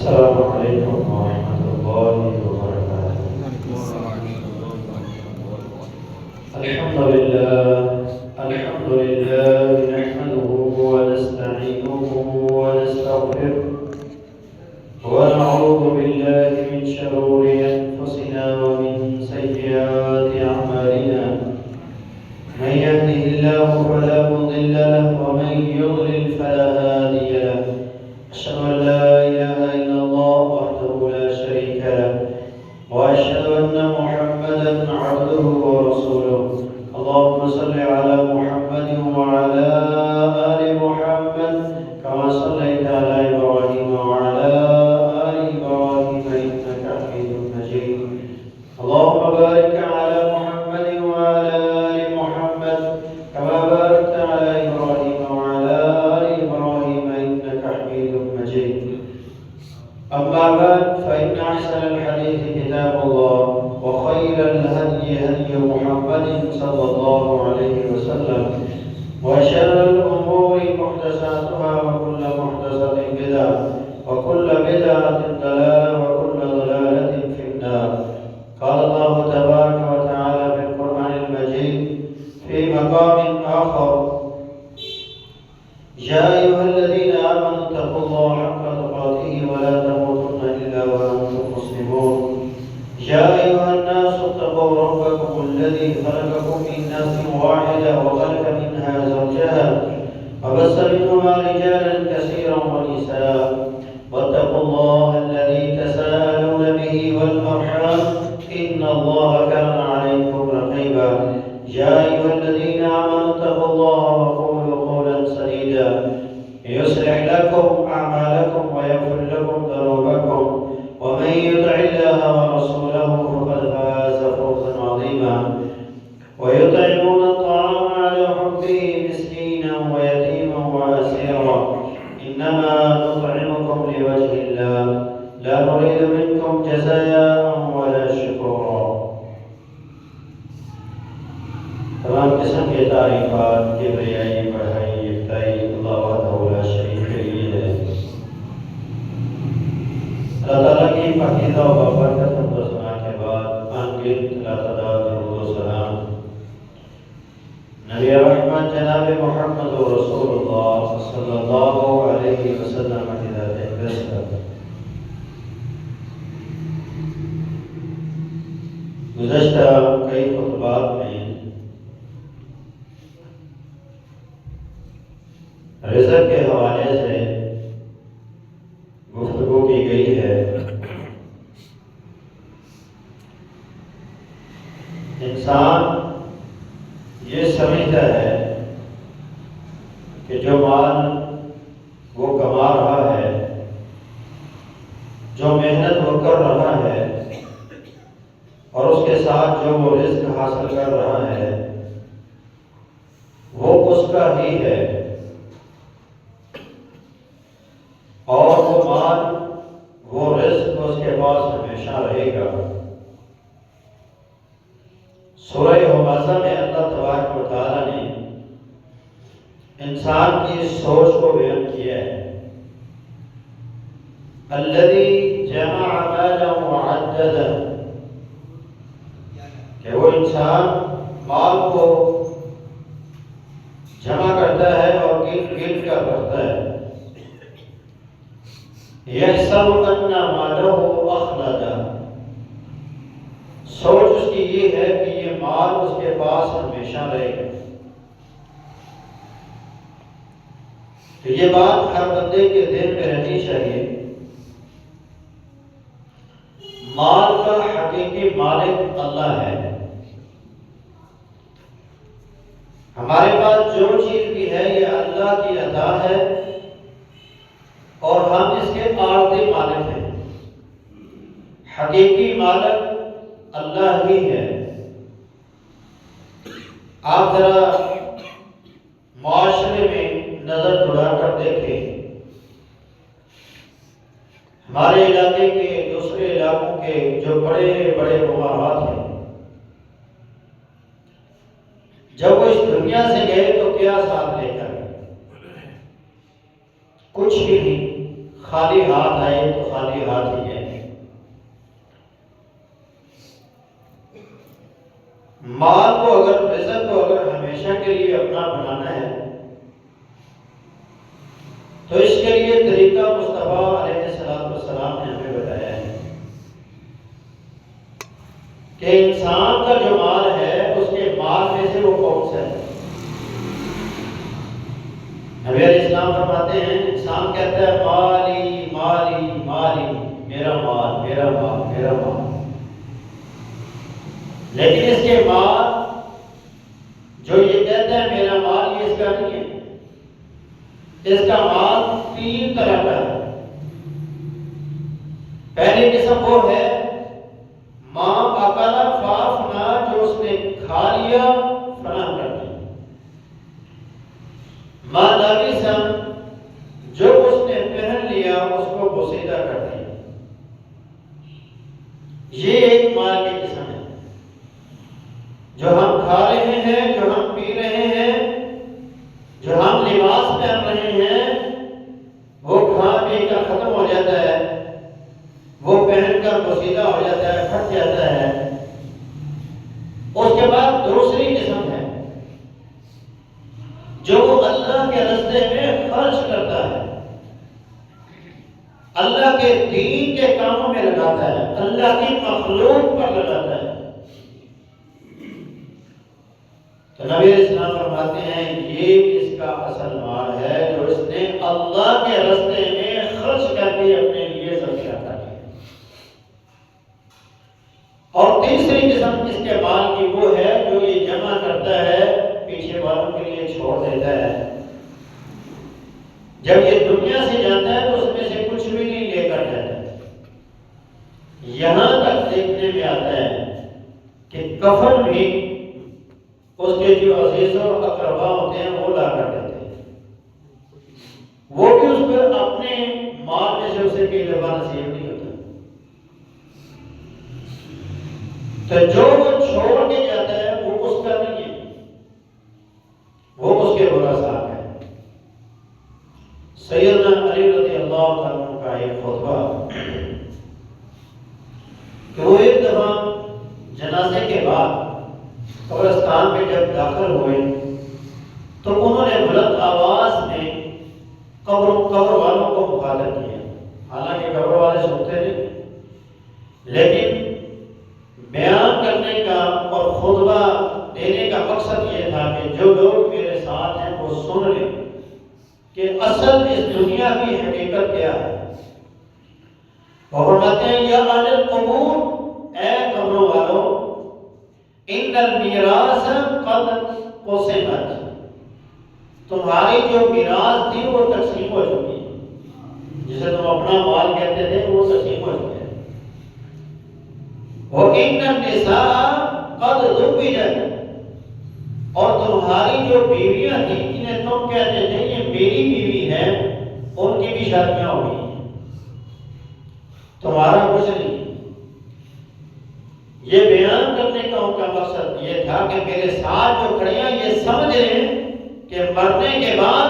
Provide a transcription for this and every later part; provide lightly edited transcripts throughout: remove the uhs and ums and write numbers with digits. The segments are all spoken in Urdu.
السلام علیکم ورحمۃ اللہ وبرکاتہ۔ الحمد لله نحمده ونستعينه ونستغفره ونعوذ بالله من شرور أنفسنا ومن سيئات أعمالنا، من يهده الله فلا مضل له ومن يضلل فلا هادي له، أشهد أن لا إله إلا الله وحده لا شريك له، وأشهد أن محمدا عبده ورسوله. اللهم صل على محمد وعلى آل محمد كما صليت على إبراهيم وعلى آل إبراهيم إنك حميد مجيد. اللهم بارك على محمد وعلى آل محمد كما باركت على إبراهيم وعلى آل إبراهيم إنك حميد مجيد. أما بعد، فإن أحسن الحديث كتاب الله، وخير الهدي هدي محمد صلى الله عليه وسلم، وشر الأمور محدثاتها، وكل محدثة بدعة، وكل بدعة ضلالة، وكل ضلالة في النار. قال الله تبارك وتعالى في القرآن المجيد في مقام آخر: يا أيها الذين آمنوا اتقوا الله حق تقاته ولا تموتن إلا وأنتم مسلمون. يا أيها الناس اتقوا ربكم الذي خلقكم من نفس واحدة وخلق منها زوجها وبث منهما رجالا كثيرا ونساء، واتقوا الله الذي تساءلون به والأرحام إن الله كان عليكم رقيبا. يا أيها الذين آمنوا اتقوا الله وقولوا قولا سديدا يصلح لكم أعمالكم ويغفر لكم ذنوبكم، ومن يطع الله ورسوله فقد فاز فوزا عظيما. ويطعمون الطعام على حبه مسكينا ويتيما وأسيرا، إنما نطعمكم لوجه الله لا نريد منكم جزاء ولا شكورا. تمام قسم کی تعریفات، کبریائی، بڑائی، یکتائی اللہ وحدہ لا شریک کے لیے ہے۔ اللہ تعالیٰ کی پاکیزہ و بابرکت حمد و ثنا کے بعد انگنت لا تعداد درود و سلام نبی رحمت جناب محمد رسول اللہ صلی اللہ علیہ وسلم کی ذات اقدس پر۔ گزشتہ کئی خطبات میں رزق کے حوالے سے گفتگو کی گئی ہے۔ انسان یہ سمجھتا ہے کہ جو مال وہ کما رہا ہے، جو محنت وہ کر رہا ہے، اور اس کے ساتھ جو وہ رزق حاصل کر رہا ہے وہ اس کا ہی ہے، اور وہ مال وہ رزق اس کے پاس ہمیشہ رہے گا۔ سورہ حمزہ میں اللہ تبارک و تعالیٰ نے انسان کی سوچ کو بیان کیا ہے۔ الذی جمع مالا وعددا، کہ وہ انسان مال کو جمع کرتا ہے اور گن کر رکھتا ہے۔ یحسب ان مالہ اخلدا، سوچ اس کی یہ ہے کہ یہ مال اس کے پاس ہمیشہ رہے گا۔ تو یہ بات ہر بندے کے ذہن میں رہنی چاہیے۔ مال کا حقیقی مالک اللہ ہے۔ ہمارے پاس جو چیز بھی ہے یہ اللہ کی عطا ہے، اور ہم اس کے عارضی مالک ہیں۔ حقیقی مالک اللہ ہی ہے۔ آپ ذرا معاشرے میں نظر دوڑا کر دیکھیں، ہمارے علاقے کے دوسرے علاقوں کے جو بڑے بڑے مقامات ہیں، جب وہ اس دنیا سے گئے تو کیا ساتھ لے کر گئے؟ کچھ بھی نہیں، خالی ہاتھ آئے تو خالی ہاتھ ہی ہے۔ مال کو اگر رزق کو اگر ہمیشہ کے لیے اپنا بنانا ہے تو اس کے لیے طریقہ مصطفیٰ علیہ السلام نے ہمیں بتایا ہے کہ انسان کا جو مال ہے اس کے مال میں سے وہ کون سا ہے۔ نبی علیہ السلام فرماتے ہیں انسان کہتا ہے مالی مالی مالی، میرا مال میرا مال میرا مال، لیکن اس کے مال جو یہ کہتا ہے میرا مال یہ اس کا نہیں ہے۔ اس کا مال تین طرح کا ہے۔ پہلی قسم وہ ہے ماں اکلا فافنا، جو اس نے کھا لیا فنا کر دیا۔ ماں لبسا، جو اس نے پہن لیا اس کو بوسیدہ کر دیا۔ یہ ایک مال کی قسم ہے جو ہم کھا رہے ہیں، جو ہم پی رہے ہیں، جو ہم لباس پہن رہے ہیں، وہ کھا پی کر ختم ہو جاتا ہے، وہ پہن کر بوسیدہ ہو جاتا ہے، پھٹ جاتا ہے۔ اس کے بعد دوسری قسم ہے جو وہ اللہ کے راستے میں خرچ کرتا ہے، اللہ کے دین کے کاموں میں لگاتا ہے، اللہ کی مخلوق پر لگاتا ہے۔ تو نبی علیہ السلام فرماتے ہیں یہ اس کا اصل مال ہے جو اس نے اللہ کے راستے میں خرچ کر کے اپنے لیے ذخیرہ کر لیا۔ اور تیسری قسم اس کے مال کی وہ ہے جو یہ جمع کرتا ہے، پیچھے والوں کے لیے چھوڑ دیتا ہے۔ جب یہ دنیا سے جاتا ہے تو اس میں سے کچھ بھی نہیں لے کر جاتا ہے۔ یہاں تک دیکھنے میں آتا ہے کہ کفن بھی اس کے جو عزیز و اقربا ہوتے ہیں وہ لا کر دیتے ہیں، وہ بھی اس پر اپنے مال میں سے اسے کوئی لبا نصیب نہیں ہوتا۔ تو جو وہ چھوڑ کے جاتا ہے وہ اس کا نہیں ہے، وہ اس کے ورثاء ہے۔ سیدنا علی رضی اللہ عنہ کا ایک خطبہ کہ وہ ایک دفعہ جنازے کے بعد قبرستان میں جب داخل ہوئے تو انہوں نے بلند آواز میں قبر والوں کو مخاطب کیا۔ حالانکہ قبر والے سنتے نہیں، لیکن بیان کرنے کا اور خطبہ دینے کا مقصد یہ تھا کہ جو لوگ میرے ساتھ ہیں وہ سن لیں کہ اصل اس دنیا کی حقیقت کیا ہے۔ وہ فرماتے ہیں یا اہل القبور، اے قبروں والوں، ان المیراث قد قسمت، تمہاری جو میراث تھی وہ تقسیم ہو چکی ہے، جسے تم اپنا مال کہتے تھے وہ تقسیم ہو چکے ہیں۔ وَإِنَّ النِّسَاءَ قَدْ زُوِّجَتْ، اور تمہاری جو بیویاں تھیں جنہیں تم کہتے تھے یہ میری بیوی ہے، ان کی بھی شادیاں ہو گئی ہیں، تمہارا کچھ نہیں۔ یہ بیان کرنے کا ان کا مقصد یہ تھا کہ میرے ساتھ جو کھڑے ہیں یہ سمجھ لیں کہ مرنے کے بعد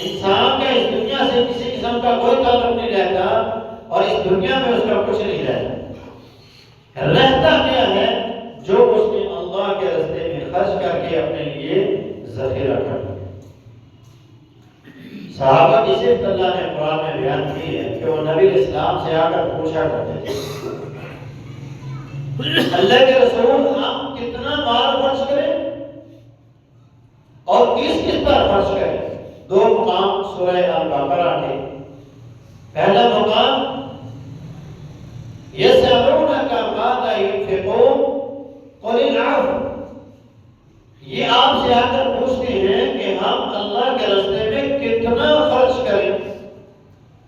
انسان کا اس دنیا سے کسی قسم کا کوئی تعلق نہیں رہتا، اور اس دنیا میں اس کا کچھ نہیں رہتا۔ رہتا کیا ہے؟ جو اس نے اللہ کے راستے میں خرچ کر کے اپنے لیے ذخیرہ کر لیا۔ صحابہ کی صفت اللہ نے قرآن میں بیان کی ہے کہ وہ نبی اسلام سے آ کر پوچھا کرتے تھے اللہ کے رسول ہم کتنا مال خرچ کریں اور کس کس پر خرچ کریں؟ دو مقام سورہ البقرہ کے، پہلا مقام یسألونک ماذا ينفقون قل العفو، یہ آپ سے آ کر پوچھتے ہیں کہ ہم اللہ کے راستے میں کتنا خرچ کریں؟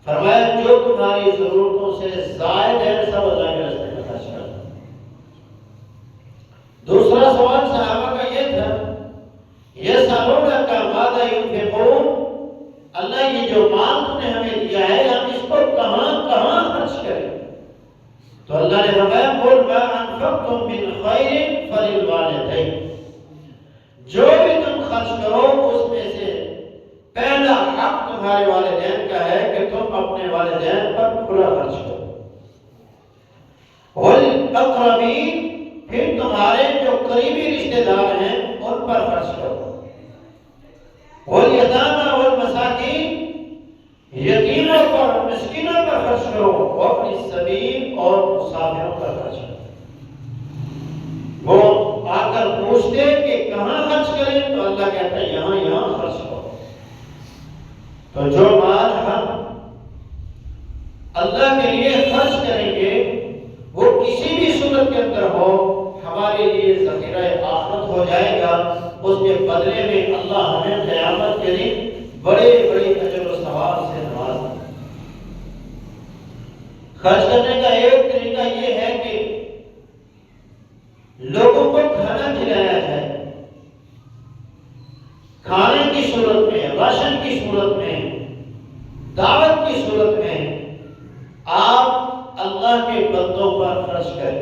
فرمایا جو تمہاری ضرورتوں سے زائد ہے سب اللہ کے راستے میں خرچ کرو۔ دوسرا سوال صحابہ کا یہ تھا یسألونک ماذا ينفقون، اللہ یہ جو مال تم نے ہمیں دیا ہے ہم اس کو کہاں کہاں خرچ کریں؟ تو اللہ نے فرمایا قل ما انفقتم من خیر فللوالدین، جو بھی تم خرچ کرو اس میں سے پہلا حق تمہارے والدین کا ہے کہ تم اپنے کھلا خرچ کرو۔ والاقربین، پھر تمہارے جو قریبی رشتہ دار ہیں ان پر خرچ کرو۔ والیتامى والمساکین، یتیموں پر مسکینوں پر خرچ کرو۔ وابن السبیل، اور مسافروں پر خرچ کرو۔ وہ آ کر پوچھتے کہ کہاں خرچ کریں، تو اللہ کہتا ہے یہاں یہاں خرچ کرو۔ تو جو مال ہم اللہ کے لیے خرچ کریں گے وہ کسی بھی صورت کے اندر ہو ہمارے لیے ذخیرہ آخرت ہو جائے گا۔ اس کے بدلے میں اللہ ہمیں قیامت کے دن بڑے بڑے اجر و ثواب سے نوازے۔ خرچ کرنے کا ایک طریقہ یہ ہے کہ لوگوں کو کھانا کھلایا جائے، کھانے کی صورت میں، راشن کی صورت میں، دعوت کی صورت میں آپ اللہ کے بندوں پر خرچ کریں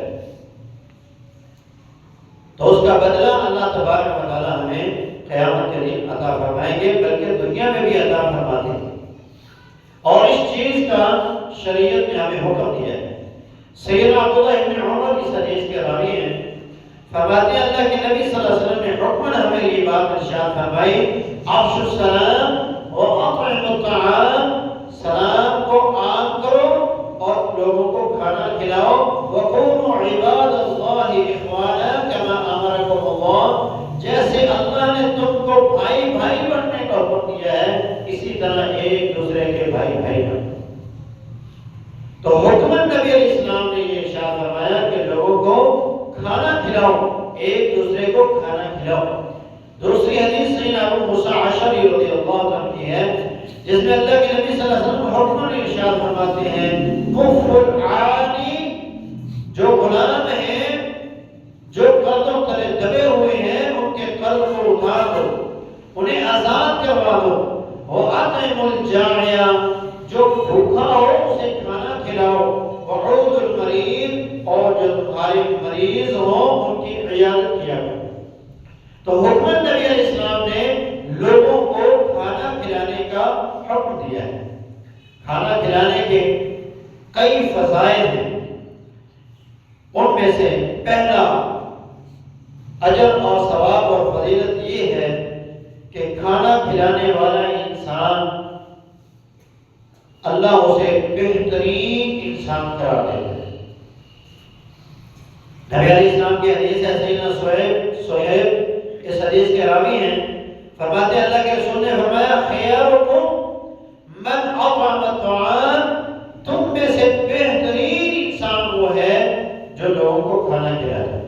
تو اس کا بدلہ اللہ تبارک و تعالی ہمیں قیامت کے دن عطا فرمائیں گے، بلکہ دنیا میں بھی عطا فرماتے ہیں۔ اور اس چیز کا شریعت نے ہمیں حکم دیا ہے۔ سیدنا عبداللہ ابن عمر اس حدیث کے راوی ہیں، فرماتے ہیں اللہ کے نبی صلی اللہ علیہ وسلم نے حکماً ہمیں یہ بات ارشاد فرمائی، افشوا السلام واطعموا الطعام، سلام کو عام کرو اور لوگوں کو کھانا کھلاؤ۔ وَكُونُوا عِبَادَ اللَّهِ إِخْوَانًا كَمَا أَمَرَكُمُ اللَّهُ، جیسے اللہ نے تم کو بھائی بھائی بننے کا حکم دیا ہے اسی طرح ایک دوسرے کے بھائی بھائی بنو۔ تو حکماً نبی علیہ السلام نے یہ ارشاد فرمایا کہ لوگوں کو کھانا کھلاؤ، ایک دوسرے کو کھانا کھلاؤ۔ دوسری حدیث سیدنا ابو موسیٰ اشعری رضی اللہ عنہ کی ہے جس میں اللہ کے نبی صلی اللہ علیہ وسلم حکماً ارشاد فرماتے ہیں، کف العانی، جو غلام ہیں جو قرضوں تلے دبے ہوئے ہیں ان کے قرض کو اتار دو، انہیں آزاد کروا دو۔ وَأَطْعِمُ الْجَائِعَ، جو بھوکا ہو اسے کھانا کھلاؤ۔ وَعُودُ الْمَرِيض، اور جو تمہارے مریض ہوں ان کی عیادت کیا کرو۔ تو حکماً نبی علیہ السلام نے لوگوں کو کھانا کھلانے کا حکم دیا ہے۔ کھانا کھلانے کے کئی فضائل ہیں، ان میں سے پہلا اجر اور ثواب اور فضیلت یہ ہے کہ کھانا کھلانے والا انسان اللہ اسے بہترین انسان قرار دیتا ہے۔ نبی علیہ السلام کی حدیث ہے، سیدنا صہیب اس حدیث کے راوی ہیں، فرماتے ہیں اللہ کے رسول نے فرمایا، خیارکم من اطعم الطعام، تم میں سے بہترین انسان وہ ہے جو لوگوں کو کھانا کھلائے۔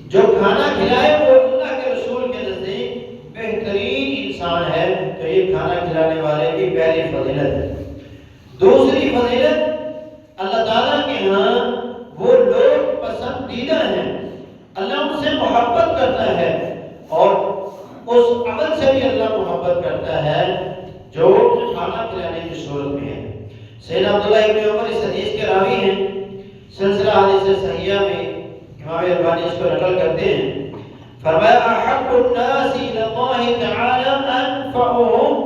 جو کھانا کھلائے وہ اللہ کے رسول کے نزدیک بہترین انسان ہے۔ تو یہ کھانا کھلانے والے کی پہلی فضیلت ہے۔ دوسری فضیلت، اللہ تعالیٰ کے ہاں وہ لوگ پسندیدہ ہیں، اللہ ان سے محبت کرتا ہے اور اس عمل سے بھی اللہ محبت کرتا ہے جو کھانا کھلانے کی صورت میں ہے۔ سیدنا عبداللہ ابن عمر اس حدیث کے راوی ہیں، سلسلہ حدیث صحیحہ میں امام البانی اس کو نقل کرتے ہیں، فرمایا احب الناس الى اللہ تعالی انفعهم،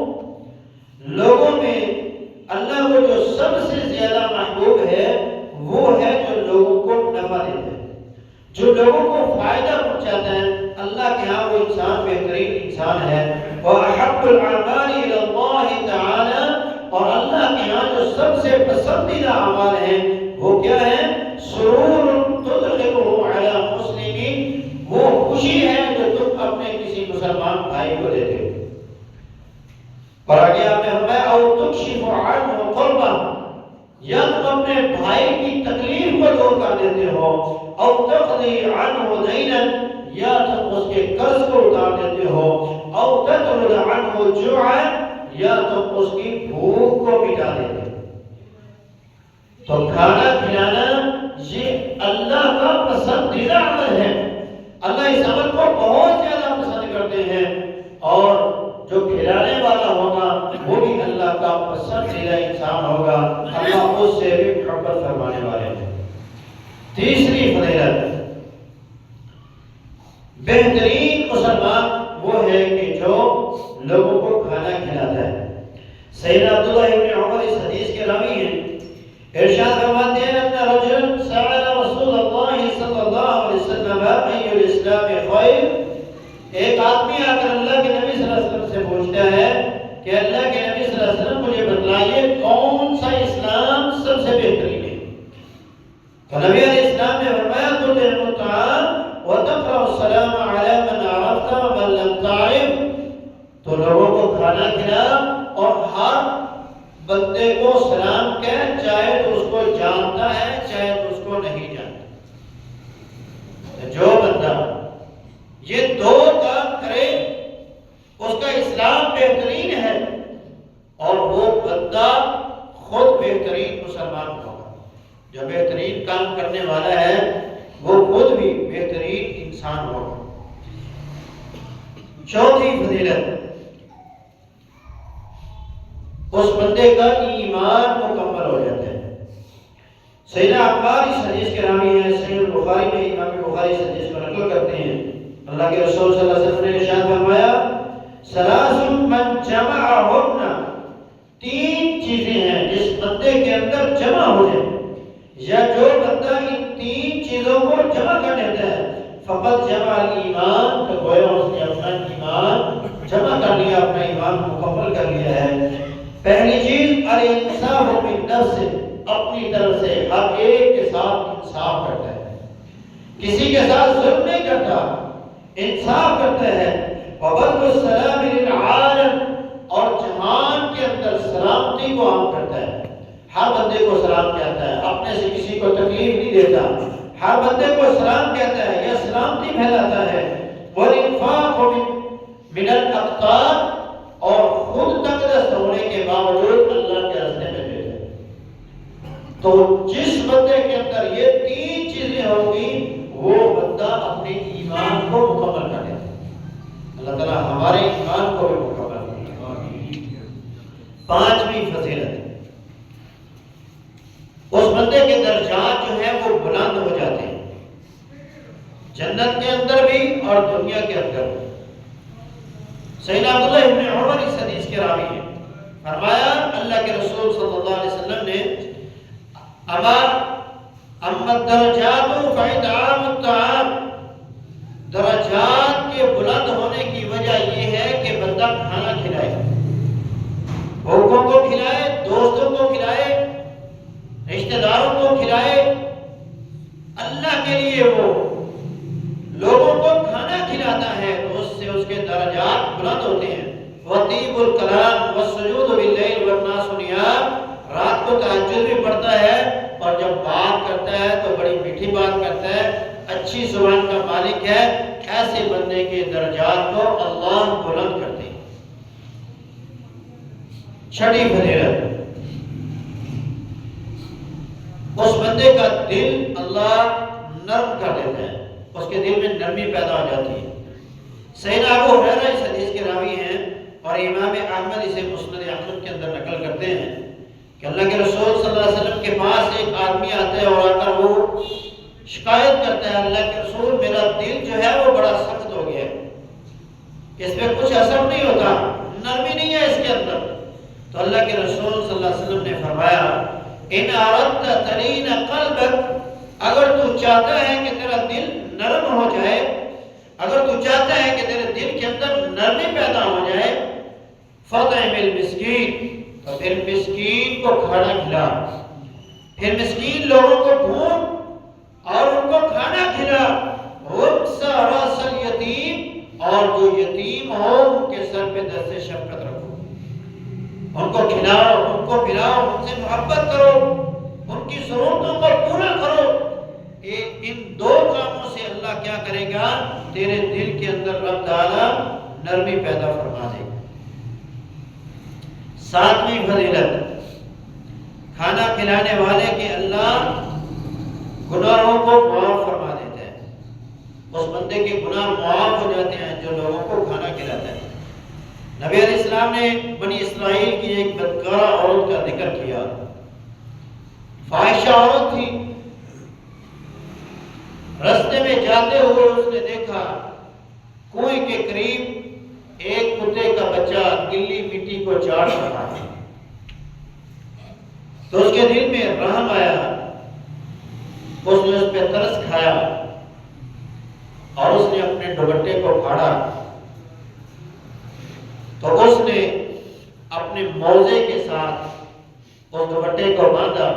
لوگوں میں اللہ کو جو سب سے زیادہ محبوب ہے وہ ہے جو لوگوں کو نفع دیتا ہے، جو لوگوں کو فائدہ پہنچاتا ہے۔ اللہ کے ہاں وہ انسان بہترین انسان ہے۔ وَأَحَبُّ الْأَعْمَالِ إِلَى اللَّهِ تَعَالَى، اور اللہ کے ہاں جو سب سے پسندیدہ اعمال ہیں وہ کیا ہے؟ سرور تدخلہ علی مسلمین، وہ خوشی ہے جو تم اپنے کسی مسلمان بھائی کو دیتے ہو۔ اور آگے آپ نے فرمایا او تکشف عنہ قربہ، یا تم اپنے بھائی کی تکلیف کو دور کر دیتے ہو۔ او تقضی عنہ دینا، یا تم اس کے قرض کو اتار دیتے ہو۔ او تطرد عنہ جوعا، یا تم اس کی بھوک کو مٹا دیتے ہو۔ تو کھانا کھلانا یہ اللہ کا پسندیدہ عمل ہے، اللہ اس عمل کو بہت زیادہ پسند کرتے ہیں، اور جو کھلانے والا ہوگا وہ بھی اللہ کا پسندیدہ انسان ہوگا، اللہ اس سے بھی محبت فرمانے والے ہیں۔ تیسری فضیلت، بہترین مسلمان وہ ہے کہ جو لوگوں کو کھانا کھلاتا ہے۔ سیدنا عبداللہ ابن عمر اس حدیث کے راوی ہیں، ارشاد فرماتے ہیں ان رجل سأل رسول اللہ صلی اللہ علیہ وسلم ای الاسلام خیر، ایک آدمی آ کر اللہ کے نبی صلی اللہ علیہ وسلم سے پوچھتا ہے کہ اللہ کے نبی صلی اللہ علیہ وسلم مجھے بتلائیے کون سا اسلام سب سے بہترین ہے؟ تو نبی علیہ السلام نے فرمایا تطعم الطعام وتقرأ السلام علی من عرفت ومن لم تعرف، تو لوگوں کو کھانا کھلا اور ہر بندے کو سلام کہہ، چاہے تو اس کو جانتا ہے چاہے تو اس کو نہیں جانتا۔ جو بندہ یہ دو کام کرے اس کا اسلام بہترین ہے، اور وہ بندہ خود بہترین مسلمان ہوگا۔ جو بہترین کام کرنے والا ہے وہ خود بھی بہترین انسان ہوگا۔ چوتھی فضیلت، اس بندے کا ایمان مکمل ہو جاتا ہے۔ سیدنا عمار اس حدیث کے راوی ہیں، صحیح البخاری میں امام بخاری اس حدیث کو نقل کرتے ہیں۔ اللہ کے رسول صلی اللہ علیہ وسلم نے ارشاد فرمایا ثلاث من جمعہن، تین چیزیں ہیں جس بندے کے اندر جمع ہو جائے، یا جو بندہ ان تین چیزوں کو جمع کر لیتا ہے فقط جمع ایمان، تو گویا اس نے اپنا ایمان جمع کر لیا، اپنا ایمان مکمل کر لیا ہے۔ پہلی چیز الانصاف بالنفس، اپنی طرف سے ہر ایک کے ساتھ انصاف کرتا ہے، کسی کے ساتھ ظلم نہیں کرتا، انصاف کرتا ہے۔ وبذل السلام للعالم، اور جہان کے اندر سلامتی کو عام کرتا ہے، ہر بندے کو سلام کہتا ہے، اپنے سے کسی کو تکلیف نہیں دیتا، ہر بندے کو سلام کہتا ہے یا سلامتی پھیلاتا ہے۔ والانفاق من الاقطار، اور خود تقدس ہونے کے باوجود اللہ کے راستے میں دیتا ہے۔ تو جس بندے کے اندر یہ تین چیزیں ہوں گی وہ بندہ اپنے ایمان کو مکمل کر لیتا ہے۔ اللہ تعالیٰ ہمارے ایمان کو بھی مکمل کرے۔ پانچویں فضیلت، اس بندے کے درجات جو ہیں وہ بلند ہو جاتے ہیں، جنت کے اندر بھی اور دنیا کے اندر بھی۔ سیدنا عبداللہ ابن عمر اس حدیث کے راوی ہیں، فرمایا اللہ کے رسول صلی اللہ علیہ وسلم نے اما الدرجات فإطعام الطعام، درجات کے بلند ہونے کی وجہ یہ ہے کہ بندہ کھانا کھلائے، بھوکوں کو کھلائے، دوستوں کو کھلائے، رشتہ داروں کو کھلائے، اللہ کے لیے وہ لوگوں کو کھانا کھلاتا ہے تو اس سے اس کے درجات بلند ہوتے ہیں۔ وطیب الکلام والسجود باللیل والناس نیام، رات کو تہجد بھی پڑھتا ہے اور جب بات کرتا ہے تو بڑی میٹھی بات کرتا ہے، اچھی زبان کا مالک ہے، ایسے بندے کے درجات کو اللہ بلند کرتے ہیں۔ چھٹی فضیلت، اس بندے کا دل اللہ نرم کر دیتا ہے، اس کے دل میں نرمی پیدا ہو جاتی ہے۔ سیدنا ابو ہریرہ اس حدیث کے راوی ہیں اور امام احمد اسے مسند احمد کے اندر نقل کرتے ہیں کہ اللہ کے رسول صلی اللہ علیہ وسلم کے پاس ایک آدمی آتا ہے اور آ کر وہ شکایت کرتا ہے، اللہ کے رسول میرا دل جو ہے وہ بڑا سخت ہو گیا ہے، اس پہ کچھ اثر نہیں ہوتا، نرمی نہیں ہے اس کے اندر۔ تو اللہ کے رسول صلی اللہ علیہ وسلم نے فرمایا ان اردت تلین قلبک، اگر تو چاہتا ہے کہ تیرا دل نرم ہو جائے، اگر تو چاہتا ہے کہ تیرے دل کے اندر نرمی پیدا ہو جائے، فطعم المسکین، تو پھر مسکین کو کھانا کھلا، پھر مسکین لوگوں کو ڈھونڈ اور ان کو کھانا کھلا، وَاقْصَ رَأْسَ الْيَتِيمِ، اور جو یتیم ہو ان کے سر پہ دست شفقت رکھو، ان کو کھلاؤ، ان کو پلاؤ، ان سے محبت کرو، ان کی ضرورتوں کو پورا کرو۔ ان دو کاموں سے اللہ کیا کرے گا؟ تیرے دل کے اندر رب تعالیٰ نرمی پیدا فرما دے گا۔ ساتویں فضیلت، کھانا کھلانے والے کے اللہ گناہوں کو معاف فرما دیتا ہے، اس بندے کے گناہ معاف ہو جاتے ہیں جو لوگوں کو کھانا کھلاتا ہے۔ نبی علیہ السلام نے بنی اسرائیل کی ایک بدکارہ عورت کا ذکر کیا، فاحشہ عورت تھی، رستے میں جاتے ہوئے اس نے دیکھا کنویں کے قریب ایک کتے کا بچہ گلی مٹی کو چاٹ رہا ہے، تو اس کے دل میں رحم آیا، اس نے اس پہ ترس کھایا اور اس نے اپنے دوپٹے کو پھاڑا، تو اس نے اپنے موزے کے ساتھ اس دوپٹے کو باندھا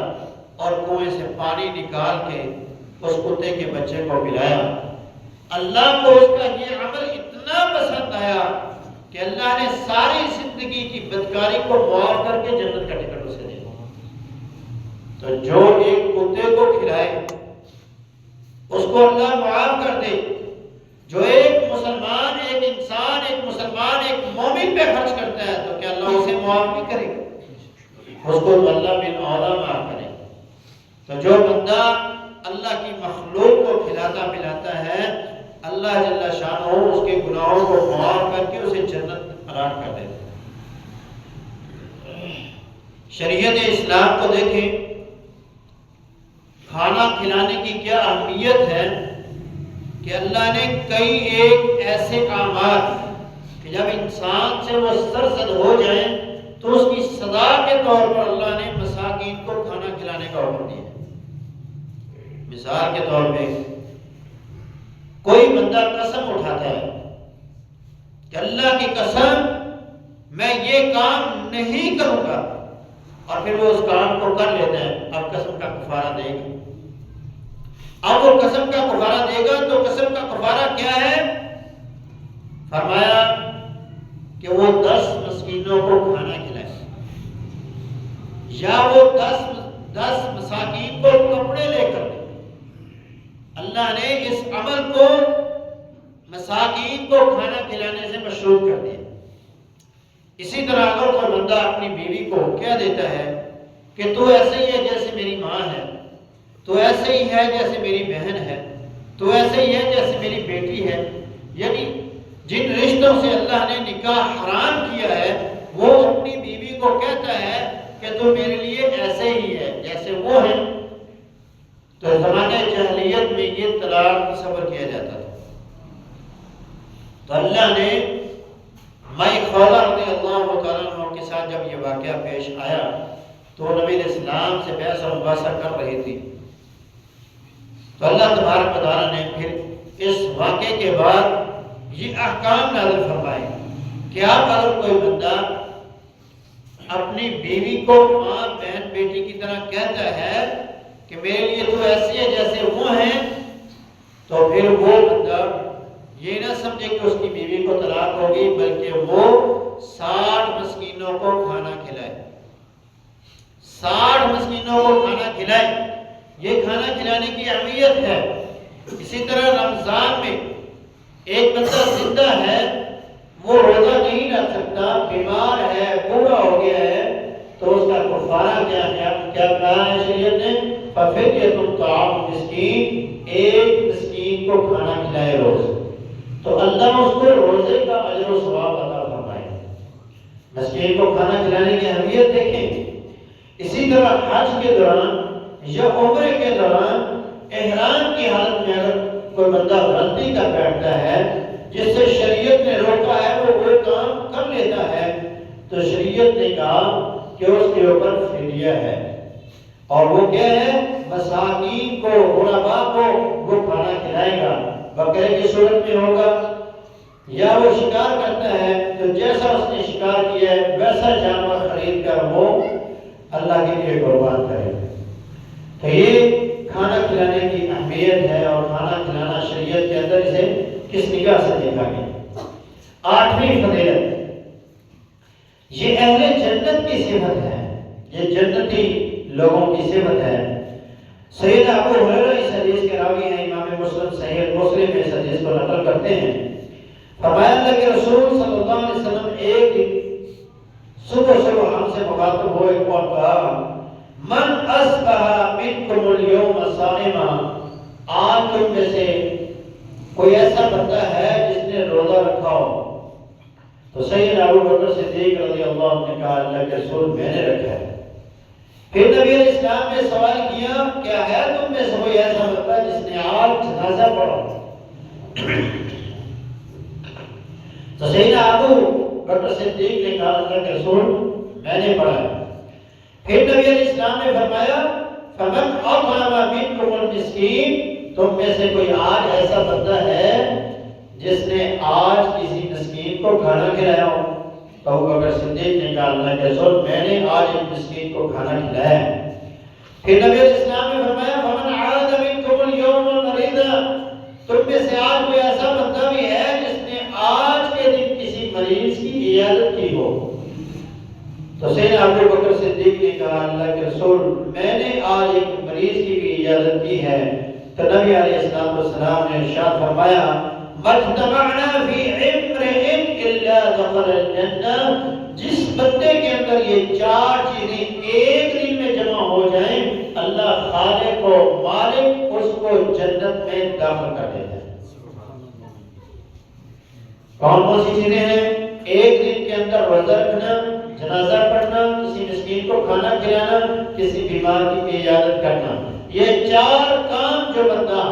اور کنویں سے پانی نکال کے اس کتے کے بچے کو پلایا۔ اللہ کو اس کا یہ عمل اتنا پسند آیا کہ اللہ نے ساری زندگی کی بدکاری کو معاف کر کے جنت کا ٹکٹ اسے دے دیا۔ تو جو ایک کتے کو کھلائے اس کو اللہ معاف کر دے، جو ایک مسلمان، ایک انسان، ایک مسلمان، ایک مومن پہ خرچ کرتا ہے تو کیا اللہ اسے معاف نہیں کرے گا؟ اس کو تو اللہ بن اولا معاف کرے گا۔ تو جو بندہ اللہ کی مخلوق کو کھلاتا پلاتا ہے، اللہ جل شانہ اس کے گناہوں کو معاف کر کے اسے جنت عطا کر دیتا ہے۔ شریعت اسلام کو دیکھیں، کھانا کھلانے کی کیا اہمیت ہے کہ اللہ نے کئی ایک ایسے اعمال کہ جب انسان سے وہ سرزد ہو جائیں تو اس کی سزا کے طور پر اللہ نے مساکین کو کھانا کھلانے کا حکم دیا۔ مثال کے طور پہ کوئی بندہ قسم اٹھاتا ہے کہ اللہ کی قسم میں یہ کام نہیں کروں گا، اور پھر وہ اس کام کو کر لیتا ہے، اب قسم کا کفارہ دے گا۔ اب وہ قسم کا کفارہ دے گا تو قسم کا کفارہ کیا ہے؟ فرمایا کہ وہ 10 مسکینوں کو کھانا کھلائے، یا وہ 10 مساکین کو کپڑے لے کر دے۔ اللہ نے اس عمل کو مساکین کو کھانا کھلانے سے مشروط کر دیا۔ اسی طرح اگر کوئی بندہ اپنی بیوی کو کہہ دیتا ہے کہ تو ایسے ہی ہے جیسے میری ماں ہے، تو ایسے ہی ہے جیسے میری بہن ہے، تو ایسے ہی ہے جیسے میری بیٹی ہے، یعنی جن رشتوں سے اللہ نے نکاح حرام کیا ہے وہ اپنی بیوی کو کہتا ہے کہ تو میرے لیے ایسے ہی ہے جیسے وہ ہیں، تو زمانے جاہلیت میں یہ طلاق تصور کیا جاتا تھا۔ تو اللہ نے مائی خولہ رضی اللہ تعالیٰ عنہ کے ساتھ جب یہ واقعہ پیش آیا تو نبی علیہ السلام سے بحث و مباحثہ کر رہی تھی، تو اللہ تبارک و تعالیٰ نے پھر اس واقعے کے بعد یہ احکام نازل فرمائے کہ آپ اگر کوئی بندہ اپنی بیوی کو ماں بہن بیٹی کی طرح کہتا ہے کہ میرے لیے تو ایسی ہے جیسے وہ ہیں، تو پھر وہ بندہ یہ نہ سمجھے کہ اس کی بیوی کو طلاق ہوگی، بلکہ وہ 60 مسکینوں کو کھانا کھلائے، 60 مسکینوں کو کھانا کھلائے۔ یہ کھانا کھلانے کی اہمیت ہے۔ اسی طرح رمضان میں ایک بندہ زندہ ہے، وہ روزہ نہیں رکھ سکتا، بیمار ہے، بوڑھا ہو گیا ہے، تو اس کا کفارہ کیا کہا ہے شریعت نے؟ ففدیۃ طعام مسکین، ایک مسکین کو کھانا کھلائے روز، تو اللہ اس کو روزے کا اجر و ثواب عطا فرمائے۔ مسکین کو کھانا کھلانے کی اہمیت دیکھیں۔ اسی طرح حج کے دوران یا عمرے کے دوران احرام کی حالت میں اگر کوئی بندہ غلطی کر بیٹھتا ہے جس سے شریعت نے روکا ہے وہ کام کر لیتا ہے، تو شریعت نے کہا کہ اس کے اوپر فدیہ ہے، اور وہ کیا ہے؟ مساکین کو، غرباء کو وہ کھانا کھلائے گا، بکرے کی صورت میں ہوگا، یا وہ شکار کرتا ہے تو جیسا اس نے شکار کیا ہے ویسا جانور خرید کر وہ اللہ کے لیے قربان کرے گا۔ تو یہ کھانا کھلانے کی اہمیت ہے، اور کھانا کھلانا شریعت کے اندر اسے کس نگاہ سے دیکھا گیا۔ 8ویں فضیلت، یہ اہل جنت کی صفت ہے، یہ جنتی لوگوں کی صفت ہے۔ سید ابو ہریرہ اس حدیث کے راوی ہیں، امام مسلم صحیح مسلم میں اس حدیث کو نقل کرتے ہیں۔ فرمایا اللہ کے رسول صلی اللہ علیہ وسلم ایک دن صبح ہم سے مخاطب ہوئے اور کہا من اصبح منکم اليوم صائما، آج تم میں سے کوئی ایسا بندہ ہے جس نے روزہ رکھا ہو؟ تو سید ابو بکر صدیق رضی اللہ عنہ نے کہا اللہ کے رسول میں نے رکھا ہے۔ پھر نبی علیہ السلام نے سوال کیا کیا ہے تم میں سے کوئی ایسا بندہ جس نے آج جنازہ پڑھا؟ تو سید ابو بکر صدیق نے کہا اللہ کے رسول میں نے پڑھا ہے۔ پھر نبی علیہ السلام نے فرمایا فمن اطعم منکم المسکین، تم میں سے کوئی آج ایسا بندہ ہے جس نے آج کسی مسکین کو کھانا کھلایا ہو؟ تو ابو بکر صدیق نے کہا اللہ کے رسول میں نے آج ایک مسکین کو کھانا کھلایا ہے۔ پھر نبی علیہ السلام نے فرمایا فمن عاد منکم اليوم مریضا، تم میں سے آج کوئی ایسا بندہ بھی ہے جس نے آج کے دن کسی مریض کی عیادت کی ہو؟ تو سیدنا ابو بکر صدیق نے کہا اللہ کے رسول میں نے آج ایک مریض کی بھی عیادت کی ہے۔ تو نبی علیہ السلام نے ارشاد فرمایا مجتمعنا فی امرئ الا دخل الجنہ، جس بندے کے اندر یہ چار چیزیں ایک دن میں جمع ہو جائیں اللہ خالق و مالک اس کو جنت میں داخل کر دیتا ہے۔ کون کون سی چیزیں ہیں؟ ایک دن کے اندر روزہ رکھنا، جنازہ پڑھنا، کسی مسکین کو کھانا کھلانا، کسی بیمار کی عیادت کرنا۔ یہ چار کام جو بندہ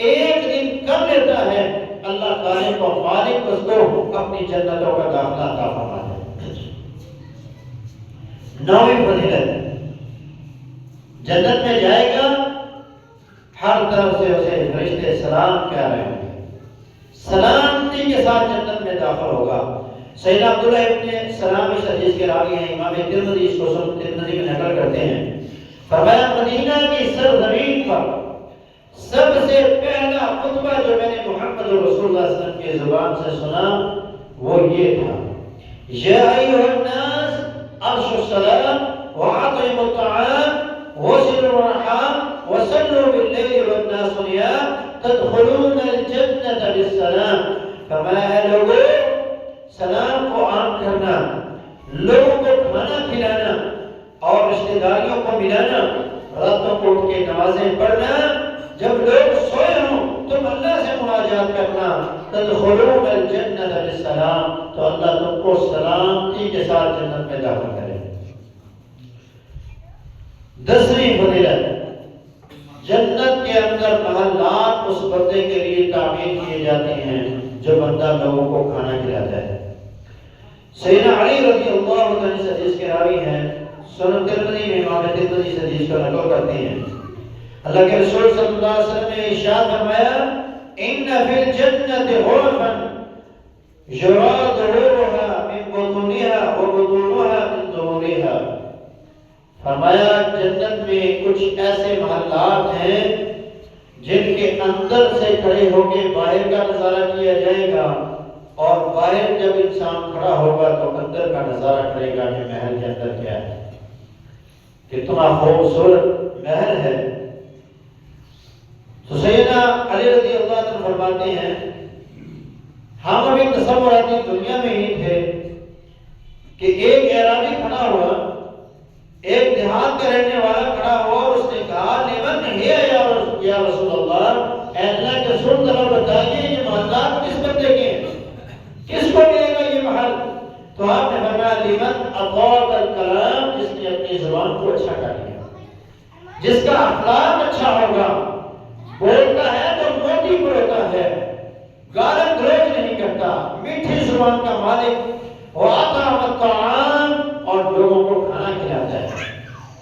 ایک دن کر لیتا ہے اللہ خالق و مالک اس کو اپنی جنتوں کا داخلہ عطا فرماتا ہے۔ نویں فضیلت، جنت میں جائے گا ہر طرف سے اسے فرشتے سلام کہہ رہے ہیں، سلامتی کے ساتھ جنت میں داخل ہوگا۔ سیدنا عبداللہ ابن سلام اس حدیث کے راوی ہیں، امام ترمذی اس کو سنن ترمذی میں نقل کرتے ہیں، فرمایا مدینہ کی سرزمین پر سب سے پہلا خطبہ جو میں نے محمد رسول اللہ صلی اللہ علیہ وسلم کی زبان سے سنا وہ یہ تھا یا ایھا الناس افشوا السلام واطعموا الطعام وصلوا الرحام وصلوا باللیل والناس نیام تدخلون الجنة بالسلام۔ فرمایا ہے لوگوں سلام کو عام کرنا، لوگوں کو کھانا کھلانا اور رشتہ داریوں کو ملانا، راتوں کو اٹھ کے نمازیں پڑھنا، جب لوگ سوئے ہوں تم اللہ سے مناجات کرنا، تدخلون الجنة بالسلام، تو اللہ تم کو سلامتی کے ساتھ جنت میں داخل کرے۔ 10ویں فضیلت، جنت کے اندر محلات اس بندے کے لیے تعمیر کیے جاتے ہیں جو بندہ لوگوں کو کھانا کھلاتا ہے۔ سیدنا علی رضی اللہ عنہ اس حدیث کے راوی ہیں، سنن ترمذی میں امام ترمذی اس حدیث کو نقل کرتے ہیں، اللہ کے رسول صلی اللہ علیہ وسلم نے ارشاد فرمایا ان فی الجنة غرفا یری ظہورها من بطونها وبطونها من ظہورها۔ فرمایا جنت میں کچھ ایسے محلات ہیں جن کے اندر سے کھڑے ہو کے باہر کا نظارہ کیا جائے گا، اور باہر جب انسان کھڑا ہوگا تو اندر کا نظارہ کرے گا کہ محل کے اندر کیا ہے، کتنا خوبصورت محل ہے۔ تو سیدنا علی رضی اللہ عنہ فرماتے ہیں ہم ابھی تصوراتی دنیا میں ہی تھے کہ ایک اعرابی کھڑا ہوا، ایک دیہات کا رہنے والا کھڑا ہوا اور اس نے کہا لمن ہی یا رسول اللہ، اے اللہ کے رسول ذرا بتائیے یہ محلات کس بندے کے ہیں، کس کو ملے گا یہ محل؟ تو آپ نے فرمایا لمن اطاق الکلام، جس نے اپنی زبان کو اچھا کر لیا، جس کا اخلاق اچھا ہوگا، بولتا ہے تو موٹی بولتا ہے، گالن گلوچ نہیں کرتا، میٹھی زبان کا مالک، وَأَطْعَمَ الطَّعَامَ، اور لوگوں کو کھانا کھلاتا ہے،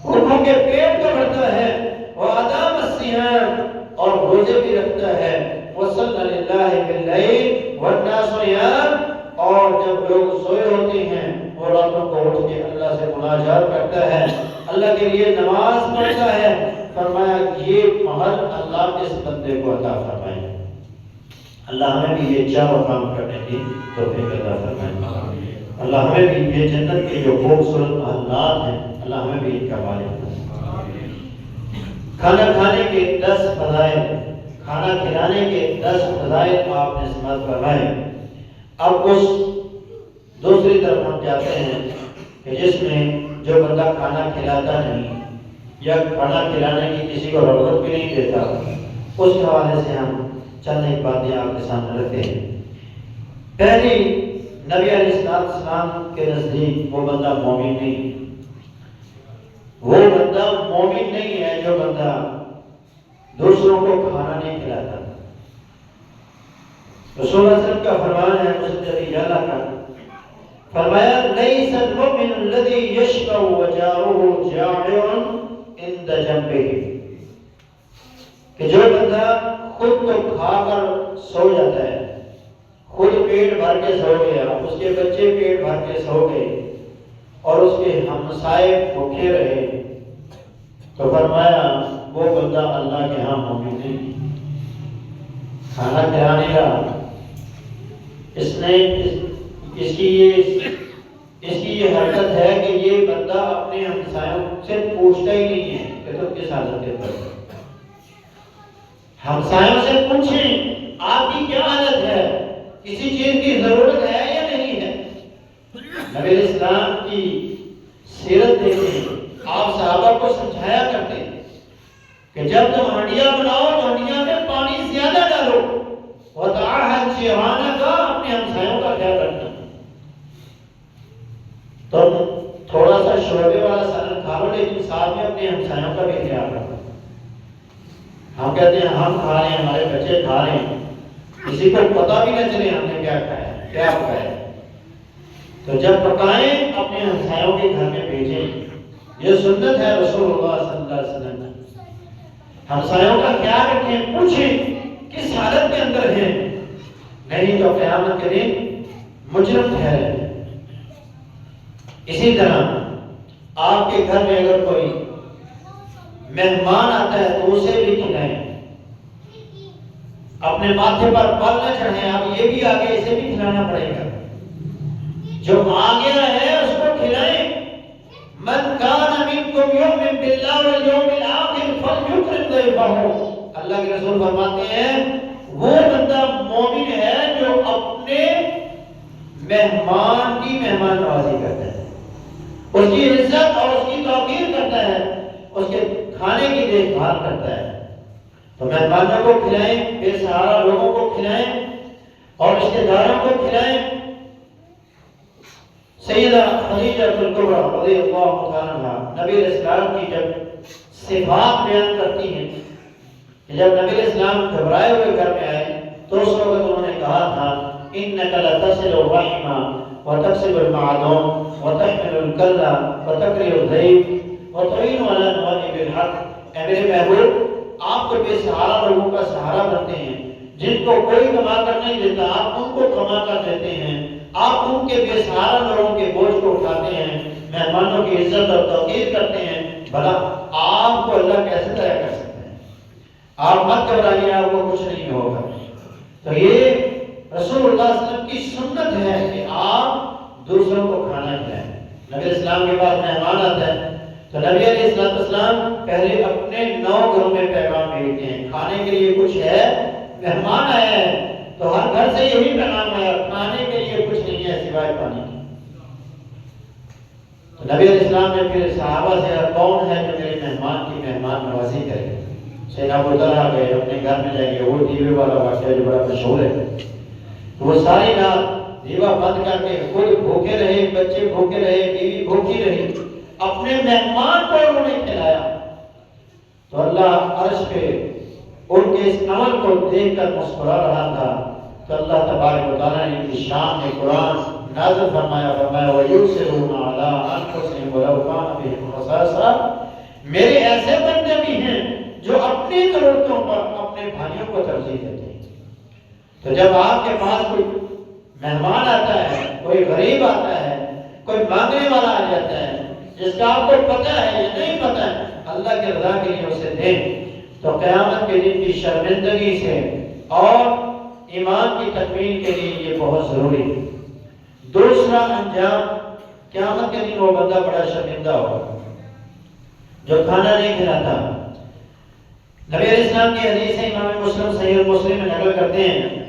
بھوکوں کے پیٹ کو بھرتا ہے، وَأَدَامَ الصِّيَامَ، اور روزے بھی رکھتا ہے، وَصَلَّى لِلَّهِ بِاللَّيْلِ وَالنَّاسُ نِيَامٌ، اور جب لوگ سوئے ہوتے ہیں وہ راتوں کو اٹھ کے اللہ سے مناجات کرتا ہے، اللہ کے لیے نماز پڑھتا ہے۔ فرمایا یہ محل اللہ اس بندے کو عطا فرمائے۔ اللہ ہمیں بھی یہ چاروں کام کرنے کی توفیق عطا فرمائے۔ اللہ ہمیں بھی یہ جنت کے جو خوبصورت محلات ہیں اللہ ہمیں بھی ان کا مالک بنائے۔ کھانا کھانے کے 10 فضائل، کھانا کھلانے کے 10 فضائل آپ نے سماعت فرمائے۔ اب اس دوسری طرف ہم جاتے ہیں کہ جس میں جو بندہ کھانا کھلاتا نہیں یا کھانا کھلانے کی کسی کو رغبت بھی نہیں دیتا، اس کے حوالے سے ہم چند ایک باتیں آپ کے سامنے رکھتے ہیں۔ پہلی، نبی علیہ السلام کے نزدیک وہ بندہ مومن نہیں، وہ بندہ مومن نہیں ہے جو بندہ دوسروں کو کھانا نہیں کھلاتا۔ رسول اللہ صلی اللہ علیہ وسلم کا فرمان ہے مسلم ابی جعلہ کا، فرمایا لیس المؤمن الذی یشبع وجارہ جائع عند جنبہ، کہ جو بندہ خود تو کھا کر سو جاتا ہے، خود پیٹ بھر کے سو گیا، اس کے بچے پیٹ بھر کے سو گئے اور اس کے ہمسائے بھوکے رہے، تو فرمایا وہ بندہ اللہ کے ہاں مومن نہیں، کھانا کھلانے کا اس کی یہ حرکت ہے کہ یہ بندہ اپنے ہمسایوں سے پوچھتا ہی نہیں ہے کہ تم کس حالت کے اندر، ہمسایوں سے پوچھیں آپ کی کیا حالت ہے، کسی چیز کی ضرورت ہے یا نہیں ہے۔ نبی اسلام کی سیرت دیکھیں، آپ صحابہ کو سمجھایا کرتے کہ جب تم ہنڈیا بناؤ تو ہنڈیا میں پانی زیادہ ڈالو، وَتَعَهَدْ جِيرَانَكَ، اپنے ہمسایوں کا خیال رکھنا، تم تھوڑا سا شعبے والا سالن کھا لو لیکن ساتھ میں اپنے ہمسایوں کا بھی خیال رکھنا۔ ہم کہتے ہیں ہم کھا رہے ہیں، ہمارے بچے کھا رہے ہیں، کسی کو پتہ بھی نہ چلے ہم نے کیا کھایا کیا پکایا، تو جب پکائیں اپنے ہمسایوں کے گھر میں بھیجیں، یہ سنت ہے رسول اللہ صلی اللہ علیہ وسلم۔ ہمسایوں کا خیال رکھیں، پوچھیں کس حالت کے اندر ہیں، نہیں تو قیامت کے دن مجرم ٹھہرے۔ اسی طرح آپ کے گھر میں اگر کوئی مہمان آتا ہے تو اسے بھی کھلائیں، اپنے ماتھے پر پل نہ چڑھیں، آپ یہ بھی آگے اسے بھی کھلانا پڑے گا، جو آ گیا ہے اس کو کھلائیں۔ من کان منکم یؤمن باللہ والیوم الآخر فلیکرم ضیفہ، اللہ کے رسول فرماتے ہیں وہ بندہ مومن ہے جو اپنے مہمان کی مہمان نوازی کرتا ہے، اس کی عزت اور اس کی توقیر کرتا ہے، اس کے کھانے کی دیکھ بھال کرتا ہے۔ تو مہمانوں کو کھلائیں، بے سہارا لوگوں کو کھلائیں اور رشتہ داروں کو کھلائیں۔ سیدہ خدیجہ کبریٰ رضی اللہ تعالیٰ عنہا نبی علیہ السلام کی جب صفات بیان کرتی ہیں کہ جب نبی علیہ السلام گھبرائے ہوئے گھر میں آئے تو اس وقت انہوں نے کہا تھا انک لتصل الرحم وتکسب المعدوم وتحمل الکلہ وتقری الضیف وتعین علی نوائب الحق، اے میرے محبوب آپ تو بے سہارا لوگوں کا سہارا بنتے ہیں، جن کو کوئی کما کر نہیں دیتا آپ ان کو کما کر دیتے ہیں، آپ ان کے بے سہارا لوگوں کے بوجھ کو اٹھاتے ہیں، مہمانوں کی عزت اور توقیر کرتے ہیں، بھلا آپ کو اللہ کیسے ضائع کر سکتے ہیں؟ آپ مت گھبرائیے، آپ کو کچھ نہیں ہوگا۔ تو یہ رسول اللہ صلی اللہ علیہ وسلم کی سنت ہے کہ آپ دوسروں کو کھانا کھلائیں۔ نبی اسلام کے پاس مہمان آتا ہے تو نبی علیہ السلام پہلے اپنے 9 گھروں میں پیغام بھیجتے ہیں، کھانے کے لیے کچھ ہے، مہمان آیا ہے، تو ہر گھر سے یہی پیغام آیا کھانے کے لیے کچھ نہیں ہے سوائے پانی کی۔ تو نبی علیہ السلام نے پھر صحابہ سے کون ہے جو میرے مہمان کی مہمان نوازی کرے؟ سیدنا ابو طلحہ گئے، اپنے گھر میں جائیں گے، وہ دیوے والا واقعہ جو بڑا مشہور ہے، تو وہ ساری رات دیوا بند کر کے خود بھوکے رہے، بچے بھوکے رہے، بیوی بھوکی رہی، اپنے مہمان کو انہوں نے کھلایا۔ تو اللہ عرش پہ ان کے اس عمل کو دیکھ کر مسکرا رہا تھا، تو اللہ تبارک و تعالیٰ نے ان کی شان میں قرآن نازل فرمایا وَيُؤْثِرُونَ عَلَىٰ أَنفُسِهِمْ وَلَوْ كَانَ بِهِمْ خَصَاصَةٌ، میرے ایسے بندے بھی ہیں جو اپنی ضرورتوں پر اپنے بھائیوں کو ترجیح دیتے ہیں۔ تو جب آپ کے پاس کوئی مہمان آتا ہے، کوئی غریب آتا ہے، کوئی مانگنے والا آ جاتا ہے جس کا آپ کو پتہ ہے یا نہیں پتہ ہے، اللہ کی رضا کے لیے اسے دیں، تو قیامت کے دن کی شرمندگی سے اور ایمان کی تکمیل کے لیے یہ بہت ضروری ہے۔ دوسرا انجام، قیامت کے دن وہ بندہ بڑا شرمندہ ہوگا جو کھانا نہیں کھلاتا۔ نبی علیہ السلام کی حدیث ہے، امام مسلم صحیح مسلم میں نقل کرتے ہیں،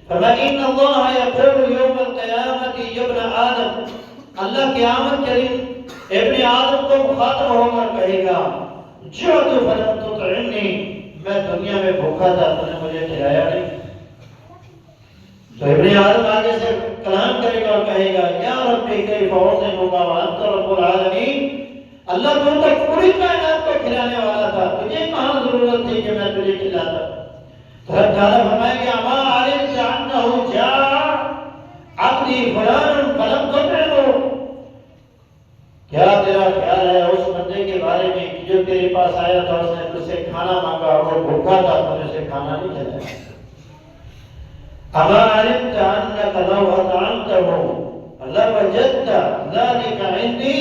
فرمایا ان اللہ یقول یوم القیامت یا ابن آدم، اللہ قیامت کے دن ابن آدم کو مخاطب ہو کر کہے گا جعت فلم تطعمنی، میں دنیا میں بھوکا تھا تو نے مجھے کھلایا نہیں۔ تو ابن آدم آگے سے کلام کرے گا اور کہے گا یا ربی کیف اطعمک وانت رب العالمین، اللہ تو تک پوری کائنات کو کھلانے والا تھا، تجھے کہاں ضرورت تھی کہ میں تجھے کھلاتا؟ تو حضرت تعالیٰ فرمائے گا اما علمت انہ جاء عبدی فلان فلم تطعمہ، جو تیرے پاس آیا تھا اس نے تجھ سے کھانا مانگا اور وہ بھوکا تھا تو نے اسے کھانا نہیں کھلایا؟ اما علمت انک لو اطعمته لوجدت ذلك عندي،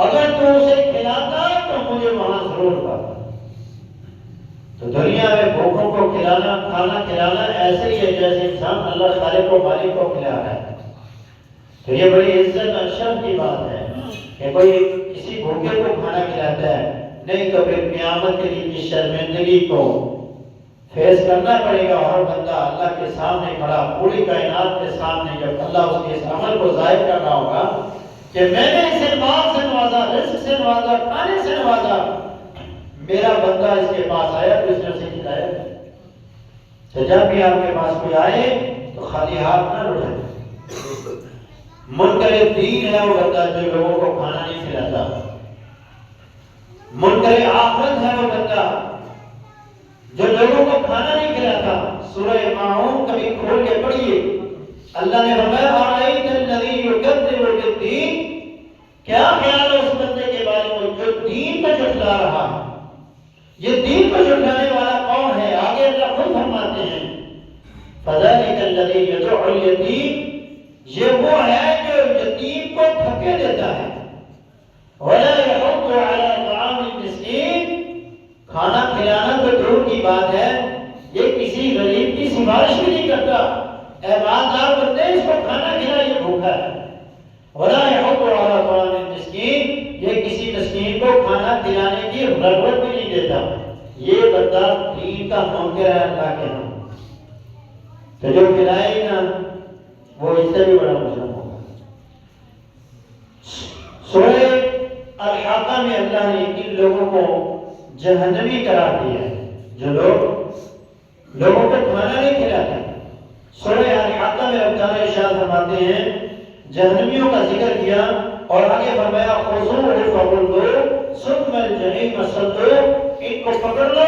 اگر تو اسے کھلاتا تو مجھے وہاں ضرور پاتا۔ تو دنیا میں بھوکوں کو کھلانا، کھانا کھلانا ایسے ہی ہے جیسے انسان اللہ خالق و مالک کو کھلا رہا ہے۔ تو یہ بڑی عزت اور شرف کی بات ہے کہ کوئی کسی بھوکے کو کھانا کھلاتا ہے، نہیں تو پھر قیامت کے دن کی شرمندگی کو فیس کرنا پڑے گا۔ اور بندہ اللہ کے سامنے کھڑا، پوری کائنات کے سامنے، جب اللہ اس کے اس عمل کو ظاہر کر رہا ہوگا کہ میں نے اسے مال سے نوازا، رزق سے نوازا، کھانے سے نوازا، میرا بندہ اس کے پاس آیا تو اس نے اسے کھلایا۔ تو جب بھی آپ کے پاس کوئی آئے تو خالی ہاتھ نہ لوٹائیں۔ منکر دین ہے وہ بندہ جو لوگوں کو کھانا نہیں کھلاتا، منکر آخرت ہے وہ بندہ جو لوگوں کو کھانا نہیں کھلاتا۔ سورہ ماعون کبھی کھول کے پڑھیے، اللہ نے فرمایا ارأیت الذی یکذب بالدین، کیا خیال ہے اس بندے کے بارے میں جو دین کو جھٹلا رہا ہے؟ یہ دین کو جھٹلانے والا کون ہے؟ آگے اللہ خود فرماتے ہیں فذلک الذی یدعو الیتیم، یہ وہ ہے جو یتیم کو دھکے دیتا ہے، ولا یحض علی طعام المسکین، کھانا کھلانا تو دور کی بات ہے، یہ کسی غریب کی سفارش بھی نہیں کرتا، اے مالدار بندے اس کو کھانا کھلا، یہ بھوکا ہے۔ ولا یحض علی طعام المسکین، یہ کسی مسکین کو کھانا کھلانے کی رغبت بھی نہیں دیتا۔ یہ بندہ دین کا منکر ہے اللہ کے ہاں۔ تو جو کھلائے نا وہ اس سے بھی بڑا مجرم ہوگا۔ سورہ الحاقہ میں اللہ نے ان لوگوں کو جہنمی قرار دیا ہے جو لوگوں کو کھانا نہیں کھلاتے۔ سورہ الحاقہ میں رب تعالیٰ ارشاد فرماتے ہیں، جہنمیوں کا ذکر کیا اور آگے فرمایا خذوہ فغلظوہ ثم الجحیم صلوہ، ان کو پکڑ لو،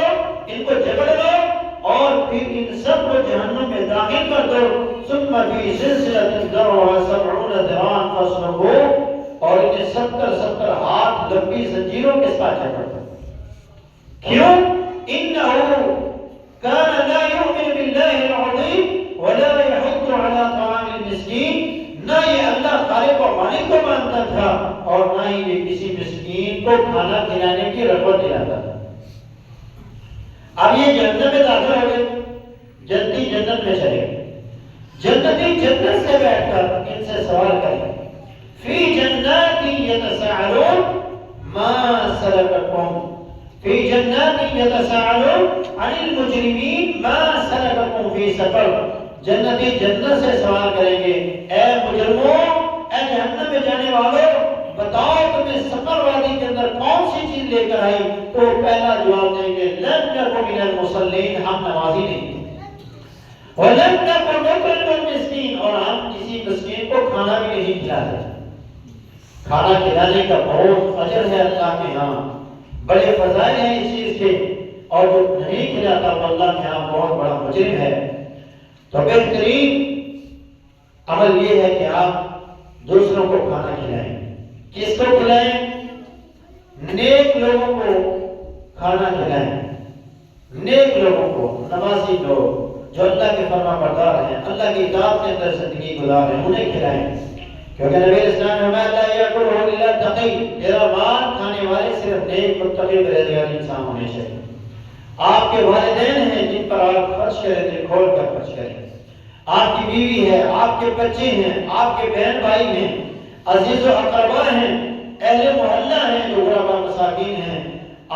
ان کو جکڑ لو اور پھر ان سب کو جہنم میں داخل کر دو، ثم فی سلسلۃ ذرعها 70 ذراعا فاسلکوہ، اور انہیں 70 ہاتھ لمبی زنجیروں کے ساتھ جکڑ دو۔ کیوں؟ انہ کان لا یؤمن باللہ العظیم ولا یحض علی طعام المسکین، نہ یہ اللہ خالق و مالک کو مانتا تھا اور نہ ہی یہ کسی مسکین کو کھانا کھلانے کی رغبت دلاتا تھا۔ اب یہ جنت میں داخل ہو گئے، جنتی جنت میں چلے گئے، جنتی جنت سے بیٹھ کر ان سے سوال کریں فی جنات یتساءلون ما سلککم، فی جنات یتساءلون عن المجرمین ما سلککم فی سقر، جنتی جنت سے سوال کریں گے اے مجرموں، اے جہنم میں جانے والوں، بتاؤ تمہیں سقر وادی کے اندر کون سی چیز لے کر آئی؟ تو پہلا جواب دیں گے لم نکن من المصلین، ہم نمازی نہیں تھے، ولم نکن نطعم المسکین، اور ہم کسی مسکین کو کھانا بھی نہیں کھلاتے۔ کھانا کھلانے کا بہت اجر ہے اللہ کے ہاں، بڑے فضائل ہیں اس چیز کے، اور جو نہیں کھلاتا وہ اللہ کے ہاں بہت بڑا مجرم ہے۔ تو بہترین عمل یہ ہے کہ آپ دوسروں کو کھانا کھلائیں۔ کس کو کھلائیں؟ نیک لوگوں کو کھانا کھلائیں، نیک لوگوں کو، نمازی لوگ جو اللہ کے فرما بردار ہیں، اللہ کی اطاعت کے اندر زندگی گزار ہیں، انہیں کھلائیں، کیونکہ نبی اسلام نے فرمایا لا یاکلہ الا تقی، میرا مال کھانے والے صرف نیک متقی پرہیزگار انسان ہونے چاہیے۔ آپ کے والدین ہیں جن پر آپ خرچ کریں، دل کھول کر خرچ کریں، آپ کی بیوی ہے، آپ کے بچے ہیں، آپ کے بہن بھائی ہیں، عزیز و اقربا ہیں، اہل محلہ ہیں جو غربا مساکین ہیں،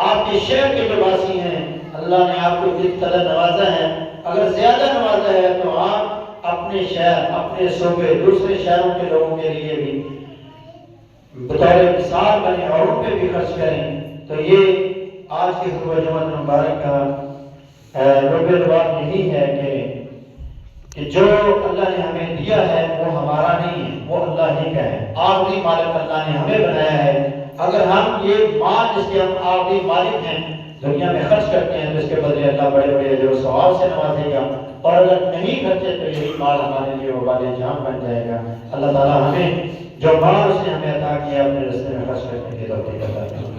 آپ کے شہر کے جو واسی ہیں، اللہ نے آپ کو جس قدر نوازا ہے، اگر زیادہ نوازا ہے تو آپ اپنے شہر، اپنے صوبے، دوسرے شہروں کے لوگوں کے لیے بھی بطور مثال بنے اور ان پہ بھی خرچ کریں۔ تو یہ آج کی خطبہ جمعۃ مبارک کا رب الباب یہی ہے کہ جو اللہ نے ہمیں دیا ہے وہ ہمارا نہیں ہے، وہ اللہ ہی کا ہے، آخری مالک اللہ نے ہمیں بنایا ہے۔ اگر ہم یہ مال جس کے ہم آخری مالک ہیں دنیا میں خرچ کرتے ہیں تو اس کے بدلے اللہ بڑے بڑے اجر و ثواب سے نوازے گا، اور اگر نہیں خرچے تو یہی مال ہمارے لیے وبال جان بن جائے گا۔ اللہ تعالیٰ ہمیں جو مال اس نے ہمیں عطا کیا اپنے راستے میں خرچ کرنے کی توفیق عطا فرمائے۔